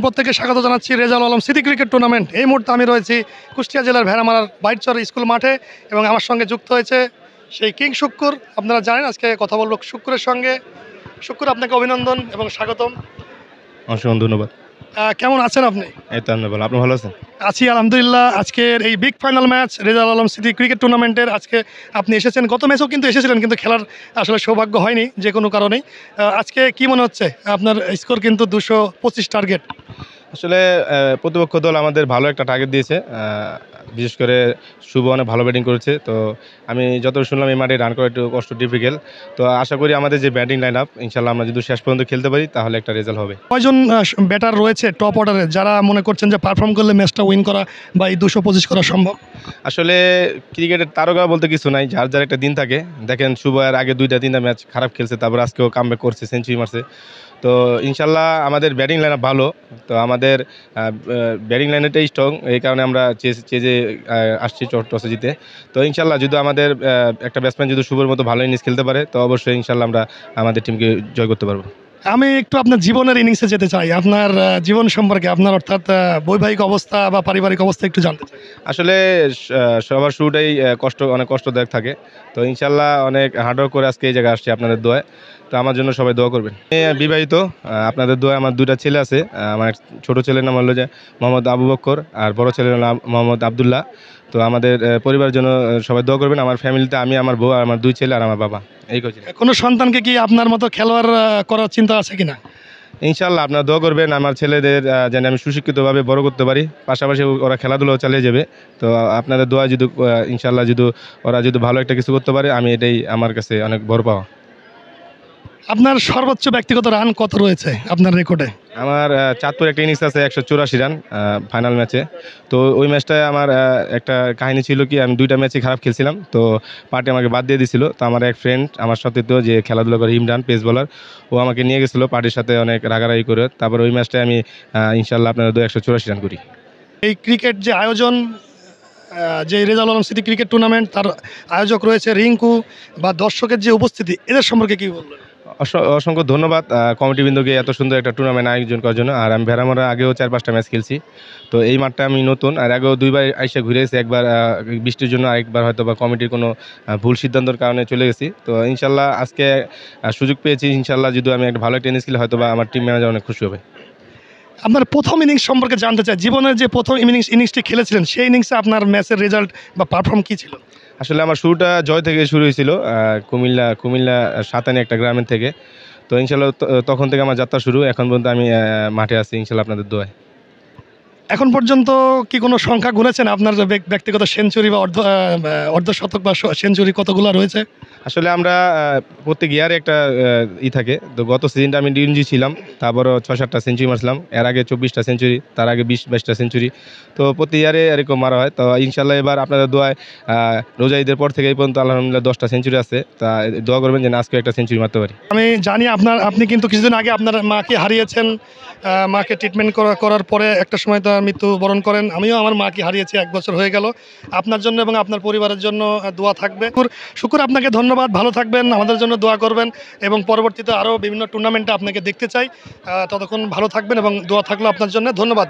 প্রত্যেককে স্বাগত জানাচ্ছি Rezaul Alam city cricket tournament. এই মুহূর্তে আমি রয়েছি কুষ্টিয়া জেলার ভেড়ামারার বাইরচর স্কুল মাঠে এবং আমার সঙ্গে যুক্ত হয়েছে সেই কিং শুক্কুর। আপনারা জানেন আজকে কথা বলবো শুক্কুরের সঙ্গে। শুক্কুর, আপনাকে অভিনন্দন এবং স্বাগতম। অসংখ্য ধন্যবাদ। কেমন আছেন আপনি? এই তো আপনি আপনি ভালো আছেন? আছি আলহামদুলিল্লাহ। আজকের এই big final match Rezaul Alam city cricket টুর্নামেন্টের আজকে আপনি এসেছেন। গত ম্যাচেও কিন্তু এসেছিলেন, কিন্তু খেলার আসলে সৌভাগ্য হয়নি যে কোনো কারণেই। আজকে কি মনে হচ্ছে? আপনার স্কোর কিন্তু 225 টার্গেট। আসলে প্রতিপক্ষ দল আমাদের ভালো একটা টার্গেট দিয়েছে। বিশেষ করে শুভ অনেক ভালো ব্যাটিং করেছে। তো আমি যতটা শুনলাম এই মাঠে রান করা একটু কষ্ট, ডিফিকাল্ট। তো আশা করি আমাদের যে ব্যাটিং লাইন আপ ইনশাল্লাহ আমরা যদি শেষ পর্যন্ত খেলতে পারি তাহলে একটা রেজাল্ট হবে। কয়জন ব্যাটার রয়েছে টপ অর্ডারে যারা মনে করছেন যে পারফর্ম করলে ম্যাচটা উইন করা বা এই 225 করা সম্ভব? আসলে ক্রিকেটের তারকা বলতে কিছু নাই, যার যার একটা দিন থাকে। দেখেন শুভ এর আগে 2-3টা ম্যাচ খারাপ খেলছে, তারপর আজকেও কামব্যাক করছে, সেঞ্চুরি মারছে। তো ইনশাল্লাহ আমাদের ব্যাটিং লাইন ভালো। তো আমাদের ব্যাটিং লাইনটাই স্ট্রং, এই কারণে আমরা চেজে আসছি টসে জিতে। তো ইনশাল্লাহ যদি আমাদের একটা ব্যাটসম্যান যদি শুভর মতো ভালো ইনিংস খেলতে পারে তো অবশ্যই ইনশাল্লাহ আমরা আমাদের টিমকে জয় করতে পারবো। আমি একটু আপনার জীবনের ইনিংসে যেতে চাই, আপনার জীবন সম্পর্কে, আপনার অর্থাৎ বৈবাহিক অবস্থা বা পারিবারিক অবস্থা একটু জানতে চাই। আসলে সবার শুরুটাই অনেক কষ্টদায়ক থাকে। তো ইনশাল্লাহ অনেক হার্ডওয়ার্ক করে আজকে এই জায়গায় আসছি আপনাদের দোয়ায়। তো আমার জন্য সবাই দোয়া করবেন। আমি বিবাহিত, আপনাদের দোয়ায় আমার 2টা ছেলে আছে। আমার ছোট ছেলের নাম হলো যে মোহাম্মদ আবু বক্কর, আর বড় ছেলের নাম মোহাম্মদ আবদুল্লাহ। তো আমাদের পরিবারের জন্য সবাই দোয়া করবেন। আমার ফ্যামিলিতে আমি, আমার বউ, আর আমার 2 ছেলে আর আমার বাবা, এই করছি। কোনো সন্তানকে কি আপনার মতো খেলোয়াড় করার চিন্তা আছে কিনা? ইনশাল্লাহ আপনারা দোয়া করবেন আমার ছেলেদের যেন আমি সুশিক্ষিতভাবে বড় করতে পারি, পাশাপাশি ওরা খেলাধুলাও চালিয়ে যাবে। তো আপনাদের দোয়া যদি ইনশাল্লাহ যদি ওরা যদি ভালো একটা কিছু করতে পারে, আমি এটাই আমার কাছে অনেক বড় পাওয়া। আপনার সর্বোচ্চ ব্যক্তিগত রান কত রয়েছে আপনার রেকর্ডে? আমার চাঁদপুর একটা ইনিংস আছে 184 রান ফাইনাল ম্যাচে। তো ওই ম্যাচটায় আমার একটা কাহিনী ছিল কি, আমি 2টা ম্যাচই খারাপ খেলছিলাম। তো পার্টি আমাকে বাদ দিয়ে দিছিল। তো আমার এক ফ্রেন্ড আমার সাথে তো যে খেলাধুলা করে, ইমরান পেস বোলার, ও আমাকে নিয়ে গেছিলো পার্টির সাথে অনেক রাগারাগি করে। তারপর ওই ম্যাচটায় আমি ইনশাল্লাহ আপনার 184 রান করি। এই ক্রিকেট যে আয়োজন, যে Rezaul Alam city cricket tournament, তার আয়োজক রয়েছে রিঙ্কু বা দর্শকের যে উপস্থিতি, এদের সম্পর্কে কি বলবেন? অসংখ্য ধন্যবাদ কমিটিবৃন্দকে এত সুন্দর একটা টুর্নামেন্ট আয়োজন করার জন্য। আর আমি ভেড়ামারা আগেও 4-5টা ম্যাচ খেলছি। তো এই মাঠটা আমি নতুন, আর আগেও 2বার আইসা ঘুরে এসেছি। একবার বৃষ্টির জন্য, আরেকবার হয়তো বা কমিটির কোনো ভুল সিদ্ধান্তের কারণে চলে গেছি। তো ইনশাল্লাহ আজকে সুযোগ পেয়েছি। ইনশাল্লাহ যদি আমি একটা ভালো একটা ইনিংস খেলি হয়তো বা আমার টিম ম্যানেজার অনেক খুশি হবে। আপনার প্রথম ইনিংস সম্পর্কে জানতে চাই। জীবনের যে প্রথম ইনিংসটি খেলেছিলেন, সেই ইনিংসে আপনার ম্যাচের রেজাল্ট বা পারফর্ম কী ছিল? আসলে আমার শুরুটা জয় থেকে শুরু হয়েছিল, কুমিল্লা সাতানি একটা গ্রামের থেকে। তো ইনশাল্লাহ তখন থেকে আমার যাত্রা শুরু। এখন পর্যন্ত আমি মাঠে আছি ইনশাল্লাহ আপনাদের দোয়ায়। এখন পর্যন্ত কি কোনো সংখ্যা গুনেছেন আপনার ব্যক্তিগত সেঞ্চুরি বা অর্ধশতক বা সেঞ্চুরি কতগুলো রয়েছে? আসলে আমরা প্রত্যেক ইয়ারে একটা থাকে। তো গত সিজনটা আমি ডিএনজি ছিলাম, তারপরও 6-7টা সেঞ্চুরি মারছিলাম। এর আগে 24টা সেঞ্চুরি, তার আগে 20-22টা সেঞ্চুরি। তো প্রতি ইয়ারে এরকম মারা হয়। তো ইনশাল্লাহ এবার আপনাদের দোয়ায় রোজা ঈদের পর থেকে এই পর্যন্ত আলহামদুলিল্লাহ 10টা সেঞ্চুরি আছে। তা দোয়া করবেন যেন আজকে একটা সেঞ্চুরি মারতে পারি। আমি জানি আপনি কিন্তু কিছুদিন আগে আপনার মাকে হারিয়েছেন। মাকে ট্রিটমেন্ট করার পরে একটা সময় তো মৃত্যুবরণ করেন। আমিও আমার মাকে হারিয়েছি, 1 বছর হয়ে গেল। আপনার জন্য এবং আপনার পরিবারের জন্য দোয়া থাকবে। শুকুর, আপনাকে ধন্যবাদ। ভালো থাকবেন, আমাদের জন্য দোয়া করবেন এবং পরবর্তীতে আরও বিভিন্ন টুর্নামেন্টে আপনাকে দেখতে চাই। ততক্ষণ ভালো থাকবেন এবং দোয়া থাকলো আপনার জন্য। ধন্যবাদ।